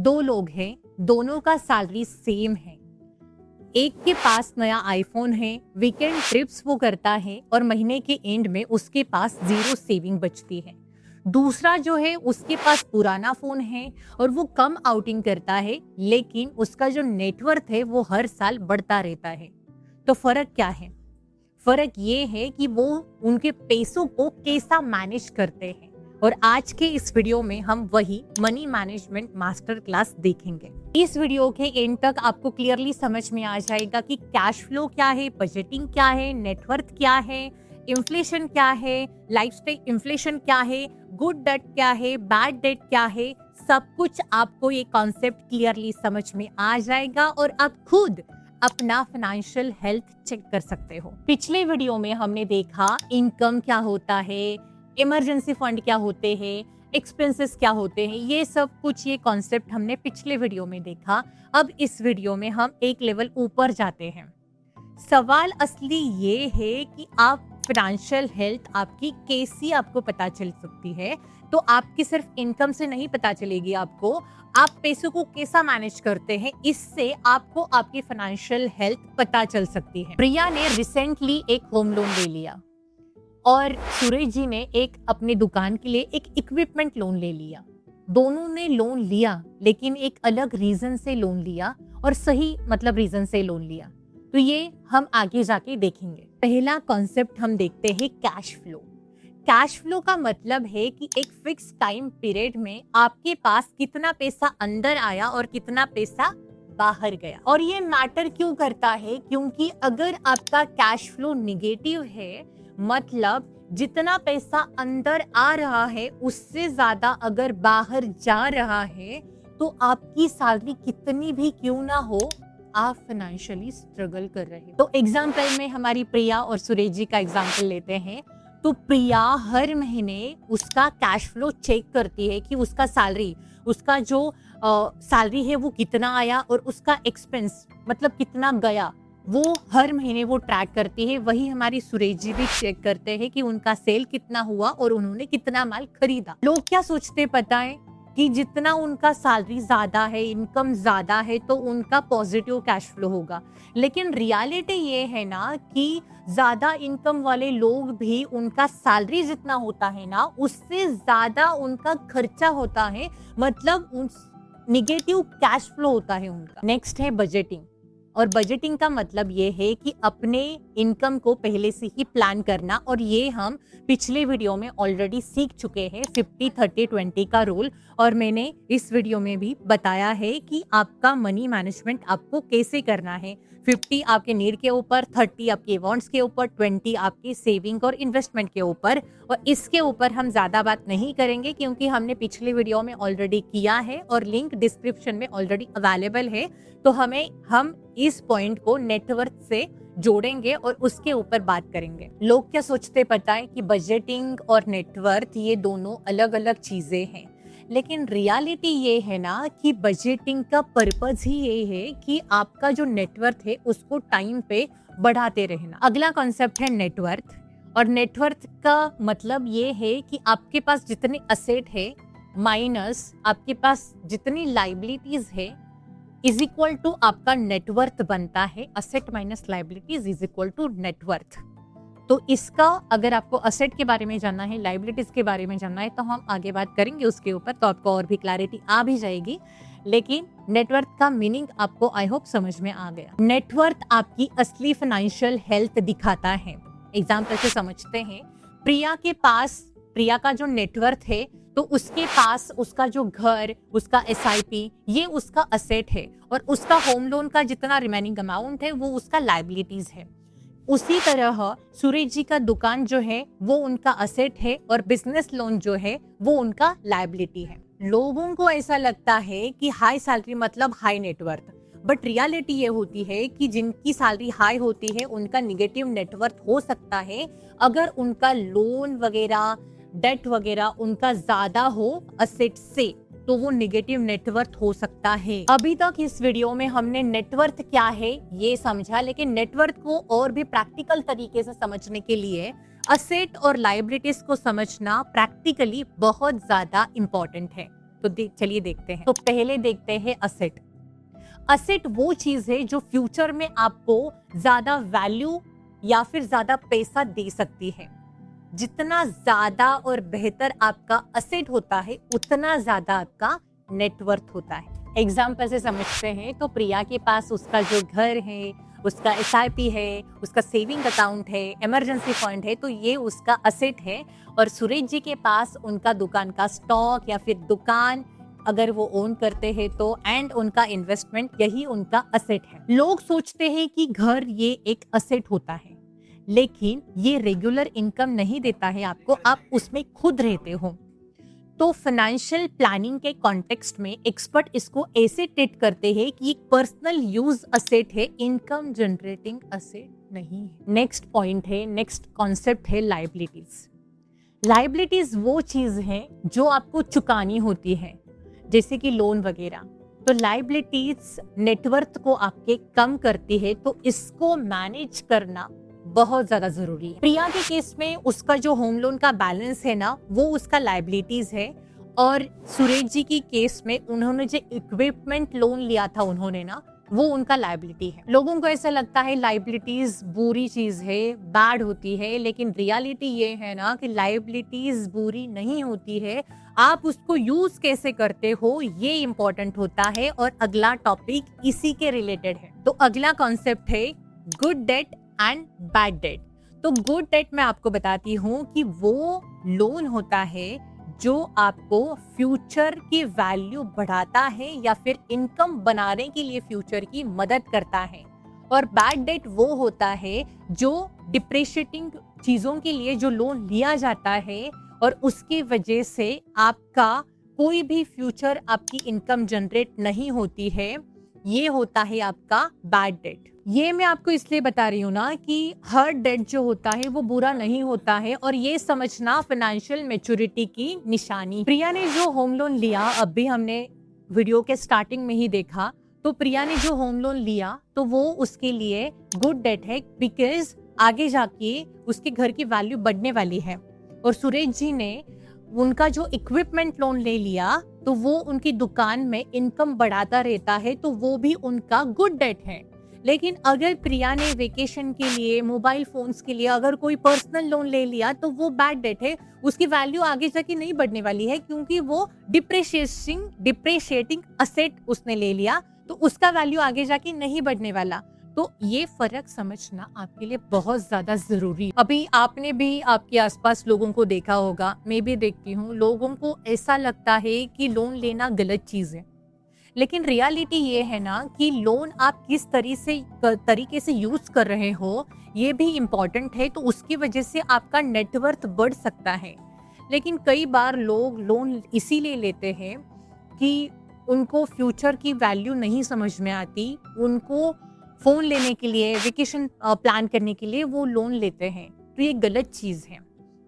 दो लोग हैं, दोनों का सैलरी सेम है। एक के पास नया आईफोन है, वीकेंड ट्रिप्स वो करता है और महीने के एंड में उसके पास 0 सेविंग बचती है। दूसरा जो है उसके पास पुराना फोन है और वो कम आउटिंग करता है, लेकिन उसका जो नेटवर्थ है वो हर साल बढ़ता रहता है। तो फर्क क्या है? फर्क ये है कि वो उनके पैसों को कैसा मैनेज करते हैं। और आज के इस वीडियो में हम वही मनी मैनेजमेंट मास्टर क्लास देखेंगे। इस वीडियो के एंड तक आपको क्लियरली समझ में आ जाएगा कि कैश फ्लो क्या है, बजटिंग क्या है, नेटवर्थ क्या है, इन्फ्लेशन क्या है, लाइफस्टाइल इन्फ्लेशन क्या है, गुड डेट क्या है, बैड डेट क्या है। सब कुछ आपको ये कॉन्सेप्ट क्लियरली समझ में आ जाएगा और आप खुद अपना फाइनेंशियल हेल्थ चेक कर सकते हो। पिछले वीडियो में हमने देखा इनकम क्या होता है, इमरजेंसी फंड क्या होते हैं, एक्सपेंसेस क्या होते हैं, ये सब कुछ ये कॉन्सेप्ट हमने पिछले वीडियो में देखा। अब इस वीडियो में हम एक लेवल ऊपर जाते हैं। सवाल असली ये है कि आप फाइनेंशियल हेल्थ आपकी कैसी आपको पता चल सकती है। तो आपकी सिर्फ इनकम से नहीं पता चलेगी, आपको आप पैसों को कैसा मैनेज करते हैं, इससे आपको आपकी फाइनेंशियल हेल्थ पता चल सकती है। प्रिया ने रिसेंटली एक होम लोन ले लिया और सुरेश जी ने एक अपनी दुकान के लिए एक इक्विपमेंट लोन ले लिया। दोनों ने लोन लिया, लेकिन एक अलग रीजन से लोन लिया और सही रीजन से लोन लिया। तो ये हम आगे जाके देखेंगे। पहला कॉन्सेप्ट हम देखते हैं कैश फ्लो। कैश फ्लो का मतलब है कि एक फिक्स टाइम पीरियड में आपके पास कितना पैसा अंदर आया और कितना पैसा बाहर गया। और ये मैटर क्यों करता है? क्योंकि अगर आपका कैश फ्लो निगेटिव है, मतलब जितना पैसा अंदर आ रहा है उससे ज्यादा अगर बाहर जा रहा है, तो आपकी सैलरी कितनी भी क्यों ना हो, आप फाइनेंशियली स्ट्रगल कर रहे हो। तो एग्जाम्पल में हमारी प्रिया और सुरेश जी का एग्जाम्पल लेते हैं। तो प्रिया हर महीने उसका कैश फ्लो चेक करती है कि उसका सैलरी, उसका जो सैलरी है वो कितना आया और उसका एक्सपेंस कितना गया, वो हर महीने वो ट्रैक करती है। वही हमारी सुरेश जी भी चेक करते हैं कि उनका सेल कितना हुआ और उन्होंने कितना माल खरीदा। लोग क्या सोचते पता है कि जितना उनका सैलरी ज्यादा है, इनकम ज्यादा है, तो उनका पॉजिटिव कैश फ्लो होगा। लेकिन रियलिटी ये है ना कि ज्यादा इनकम वाले लोग भी, उनका सैलरी जितना होता है ना उससे ज्यादा उनका खर्चा होता है, निगेटिव कैश फ्लो होता है उनका। नेक्स्ट है बजटिंग। और बजटिंग का मतलब ये है कि अपने इनकम को पहले से ही प्लान करना, और ये हम पिछले वीडियो में ऑलरेडी सीख चुके हैं 50-30-20 का रूल। और मैंने इस वीडियो में भी बताया है कि आपका मनी मैनेजमेंट आपको कैसे करना है। 50 आपके नीड के ऊपर, 30 आपके वांट्स के ऊपर, 20 आपके सेविंग और इन्वेस्टमेंट के ऊपर। और इसके ऊपर हम ज्यादा बात नहीं करेंगे क्योंकि हमने पिछले वीडियो में ऑलरेडी किया है और लिंक डिस्क्रिप्शन में ऑलरेडी अवेलेबल है। तो हम इस पॉइंट को नेटवर्थ से जोड़ेंगे और उसके ऊपर बात करेंगे। लोग क्या सोचते पता है कि बजटिंग और नेटवर्थ ये दोनों अलग अलग चीजें हैं, लेकिन रियलिटी ये है ना कि बजटिंग का पर्पस ही ये है कि आपका जो नेटवर्थ है उसको टाइम पे बढ़ाते रहना। अगला कॉन्सेप्ट है नेटवर्थ। और नेटवर्थ का मतलब ये है कि आपके पास जितने असेट है माइनस आपके पास जितनी लाइबिलिटीज है इज इक्वल टू आपका नेटवर्थ बनता है। Asset minus liabilities is equal to net worth. तो इसका अगर आपको असेट के बारे में जानना है, लाइबिलिटीज के बारे में जानना है, तो हम आगे बात करेंगे उसके ऊपर, तो आपको और भी क्लैरिटी आ भी जाएगी। लेकिन नेटवर्थ का मीनिंग आपको आई होप समझ में आ गया। नेटवर्थ आपकी असली फाइनेंशियल हेल्थ दिखाता है। एग्जाम्पल से समझते हैं। प्रिया का जो नेटवर्थ है, तो उसके पास उसका जो घर, उसका SIP, ये उसका असेट है, और उसका होम लोन का जितना रिमेनिंग अमाउंट है वो उसका लाइबिलिटीज है। उसी तरह सुरेश जी का दुकान जो है वो उनका असेट है और बिजनेस लोन जो है वो उनका लाइबिलिटी है। लोगों को ऐसा लगता है कि हाई सैलरी मतलब हाई नेटवर्थ, बट रियलिटी ये होती है कि जिनकी सैलरी हाई होती है उनका निगेटिव नेटवर्थ हो सकता है अगर उनका लोन वगैरह, डेट वगैरह उनका ज्यादा हो असेट से, तो वो निगेटिव नेटवर्थ हो सकता है। अभी तक इस वीडियो में हमने नेटवर्थ क्या है ये समझा, लेकिन नेटवर्थ को और भी प्रैक्टिकल तरीके से समझने के लिए असेट और लायबिलिटीज को समझना प्रैक्टिकली बहुत ज्यादा इंपॉर्टेंट है। तो चलिए देखते हैं। तो पहले देखते हैं असेट। असेट वो चीज है जो फ्यूचर में आपको ज्यादा वैल्यू या फिर ज्यादा पैसा दे सकती है। जितना ज्यादा और बेहतर आपका असेट होता है उतना ज्यादा आपका नेटवर्थ होता है। एग्जाम्पल से समझते हैं तो प्रिया के पास उसका जो घर है, उसका एसआईपी है, उसका सेविंग अकाउंट है, इमरजेंसी फंड है, तो ये उसका असेट है। और सुरेश जी के पास उनका दुकान का स्टॉक या फिर दुकान अगर वो ओन करते हैं तो एंड उनका इन्वेस्टमेंट, यही उनका असेट है। लोग सोचते हैं कि घर ये एक असेट होता है, लेकिन ये रेगुलर इनकम नहीं देता है आपको, आप उसमें खुद रहते हो। तो फाइनेंशियल प्लानिंग के कॉन्टेक्स्ट में एक्सपर्ट इसको ऐसे ट्रीट करते हैं कि एक पर्सनल यूज असेट है, इनकम जनरेटिंग असेट नहीं है। नेक्स्ट पॉइंट है, नेक्स्ट कॉन्सेप्ट है लायबिलिटीज। लायबिलिटीज वो चीज है जो आपको चुकानी होती है, जैसे कि लोन वगैरह। तो लायबिलिटीज नेटवर्थ को आपके कम करती है, तो इसको मैनेज करना बहुत ज्यादा जरूरी है। प्रिया के केस में उसका जो होम लोन का बैलेंस है ना, वो उसका लायबिलिटीज है। और सुरेश जी की केस में उन्होंने जो इक्विपमेंट लोन लिया था उन्होंने ना, वो उनका लायबिलिटी है। लोगों को ऐसा लगता है लायबिलिटीज बुरी चीज है, बैड होती है, लेकिन रियलिटी ये है ना कि लायबिलिटीज बुरी नहीं होती है, आप उसको यूज कैसे करते हो ये इंपॉर्टेंट होता है। और अगला टॉपिक इसी के रिलेटेड है। तो अगला कॉन्सेप्ट है good debt and bad debt. तो गुड डेट मैं आपको बताती हूँ कि वो लोन होता है जो आपको फ्यूचर की वैल्यू बढ़ाता है या फिर इनकम बनाने के लिए फ्यूचर की मदद करता है। और बैड डेट वो होता है जो डिप्रिशिएटिंग चीजों के लिए जो लोन लिया जाता है और उसकी वजह से आपका कोई भी फ्यूचर आपकी इनकम जनरेट नहीं होती है, ये होता है आपका बैड डेट। ये मैं आपको इसलिए बता रही हूँ ना कि हर डेट जो होता है वो बुरा नहीं होता है, और ये समझना फाइनेंशियल मैच्योरिटी की निशानी। प्रिया ने जो होम लोन लिया, अभी हमने वीडियो के स्टार्टिंग में ही देखा, तो प्रिया ने जो होम लोन लिया तो वो उसके लिए गुड डेट है, बिकॉज आगे जाके उसके घर की वैल्यू बढ़ने वाली है। और सुरेश जी ने उनका जो इक्विपमेंट लोन ले लिया तो वो उनकी दुकान में इनकम बढ़ाता रहता है, तो वो भी उनका गुड डेट है। लेकिन अगर प्रिया ने वेकेशन के लिए, मोबाइल फोन्स के लिए अगर कोई पर्सनल लोन ले लिया तो वो बैड डेट है, उसकी वैल्यू आगे जाके नहीं बढ़ने वाली है, क्योंकि वो डिप्रिशिएटिंग असेट उसने ले लिया, तो उसका वैल्यू आगे जाके नहीं बढ़ने वाला। तो ये फर्क समझना आपके लिए बहुत ज्यादा जरूरी है। अभी आपने भी आपके आसपास लोगों को देखा होगा, मैं भी देखती हूँ, लोगों को ऐसा लगता है कि लोन लेना गलत चीज है, लेकिन रियलिटी ये है ना कि लोन आप किस तरीके से यूज कर रहे हो ये भी इम्पोर्टेंट है। तो उसकी वजह से आपका नेटवर्थ बढ़ सकता है। लेकिन कई बार लोग लोन इसीलिए लेते हैं कि उनको फ्यूचर की वैल्यू नहीं समझ में आती, उनको फोन लेने के लिए, वेकेशन प्लान करने के लिए वो लोन लेते हैं, तो ये गलत चीज है।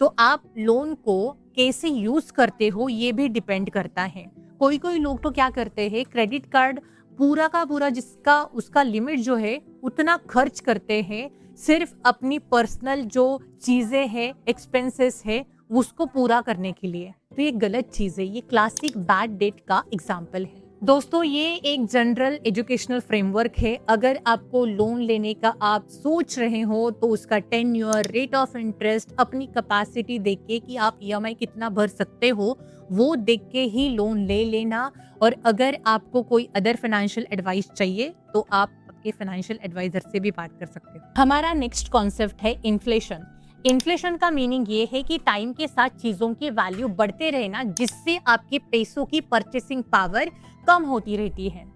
तो आप लोन को कैसे यूज करते हो ये भी डिपेंड करता है। कोई लोग तो क्या करते हैं, क्रेडिट कार्ड पूरा का पूरा जिसका उसका लिमिट जो है उतना खर्च करते हैं, सिर्फ अपनी पर्सनल जो चीजें हैं, एक्सपेंसेस है, उसको पूरा करने के लिए। तो ये गलत चीज है, ये क्लासिक बैड डेट का एग्जाम्पल है। दोस्तों, ये एक जनरल एजुकेशनल फ्रेमवर्क है। अगर आपको लोन लेने का आप सोच रहे हो तो उसका टेन्योर, रेट ऑफ इंटरेस्ट, अपनी कैपेसिटी देख के कि आप ईएमआई कितना भर सकते हो वो देख के ही लोन ले लेना। और अगर आपको कोई अदर फाइनेंशियल एडवाइस चाहिए तो आप आपके फाइनेंशियल एडवाइजर से भी बात कर सकते हो। हमारा नेक्स्ट कॉन्सेप्ट है इन्फ्लेशन। इन्फ्लेशन का मीनिंग ये है कि टाइम के साथ चीजों की वैल्यू बढ़ते रहना, जिससे आपके पैसों की परचेसिंग पावर कम होती रहती है।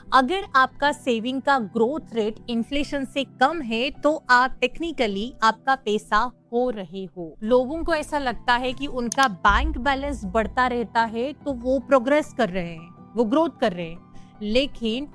अगर आपका सेविंग का ग्रोथ रेट इन्फ्लेशन से कम है तो आप टेक्निकली आपका पैसा हो रहे हो। लोगों को ऐसा लगता है कि उनका बैंक बैलेंस बढ़ता रहता है तो वो प्रोग्रेस कर रहे हैं, वो ग्रोथ कर रहे हैं। लेकिन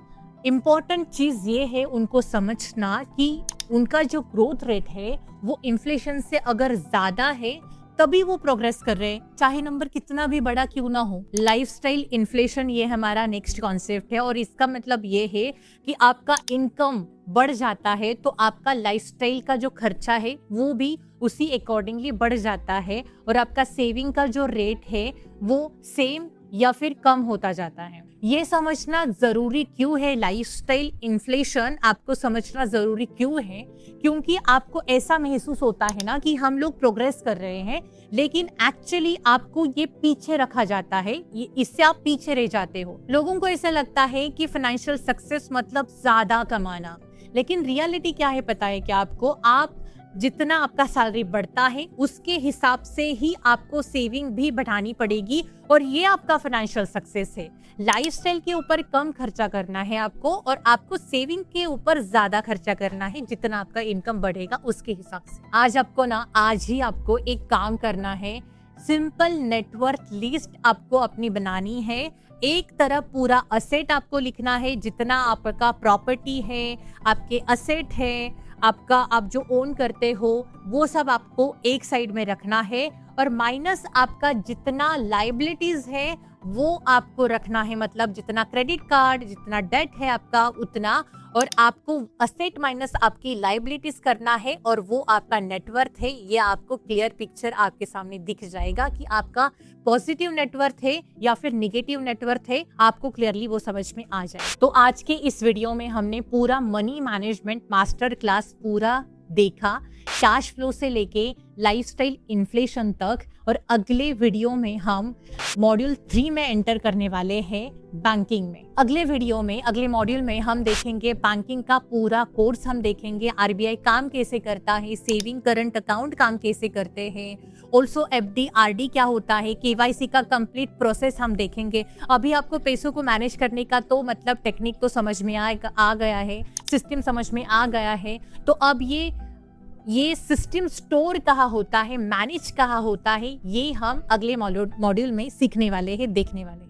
इम्पोर्टेंट चीज ये है उनको समझना कि उनका जो ग्रोथ रेट है वो इन्फ्लेशन से अगर ज्यादा है तभी वो प्रोग्रेस कर रहे हैं, चाहे नंबर कितना भी बड़ा क्यों ना हो। लाइफस्टाइल इन्फ्लेशन ये हमारा नेक्स्ट कॉन्सेप्ट है, और इसका मतलब ये है कि आपका इनकम बढ़ जाता है तो आपका लाइफस्टाइल का जो खर्चा है वो भी उसी अकॉर्डिंगली बढ़ जाता है, और आपका सेविंग का जो रेट है वो सेम या फिर कम होता जाता है। ये समझना जरूरी क्यों है, लाइफस्टाइल इन्फ्लेशन आपको समझना जरूरी क्यों है, क्योंकि आपको ऐसा महसूस होता है ना कि हम लोग प्रोग्रेस कर रहे हैं, लेकिन एक्चुअली आपको ये पीछे रखा जाता है, ये इससे आप पीछे रह जाते हो। लोगों को ऐसा लगता है कि फाइनेंशियल सक्सेस मतलब ज्यादा कमाना, लेकिन रियलिटी क्या है पता है क्या आपको? आप जितना आपका सैलरी बढ़ता है उसके हिसाब से ही आपको सेविंग भी बढ़ानी पड़ेगी, और ये आपका फाइनेंशियल सक्सेस है। लाइफस्टाइल के ऊपर कम खर्चा करना है आपको, और आपको सेविंग के ऊपर ज्यादा खर्चा करना है, जितना आपका इनकम बढ़ेगा उसके हिसाब से। आज ही आपको एक काम करना है, सिंपल नेटवर्थ लिस्ट आपको अपनी बनानी है। एक तरफ पूरा असेट आपको लिखना है, जितना आपका प्रॉपर्टी है, आपके असेट है, आपका आप जो ओन करते हो वो सब आपको एक साइड में रखना है, और माइनस आपका जितना लाइबिलिटीज है वो आपको रखना है, मतलब जितना क्रेडिट कार्ड, जितना डेट है आपका उतना, और आपको असेट माइनस आपकी लाइबिलिटीज करना है, और वो आपका नेटवर्थ है। ये आपको क्लियर पिक्चर आपके सामने दिख जाएगा कि आपका पॉजिटिव नेटवर्थ है या फिर निगेटिव नेटवर्थ है, आपको क्लियरली वो समझ में आ जाए। तो आज के इस वीडियो में हमने पूरा मनी मैनेजमेंट मास्टर क्लास पूरा देखा, कैश फ्लो से लेके लाइफस्टाइल इन्फ्लेशन तक, और अगले वीडियो में हम मॉड्यूल 3 में एंटर करने वाले हैं, बैंकिंग में। अगले मॉड्यूल में हम देखेंगे बैंकिंग का पूरा कोर्स, हम देखेंगे आरबीआई काम कैसे करता है, सेविंग करंट अकाउंट काम कैसे करते हैं, ऑल्सो एफडी आरडी क्या होता है, केवाईसी का कंप्लीट प्रोसेस हम देखेंगे। अभी आपको पैसों को मैनेज करने का तो मतलब टेक्निक तो समझ में आ गया है, सिस्टम समझ में आ गया है, तो अब ये सिस्टम स्टोर कहाँ होता है, मैनेज कहाँ होता है, ये हम अगले मॉड्यूल में सीखने वाले हैं, देखने वाले हैं।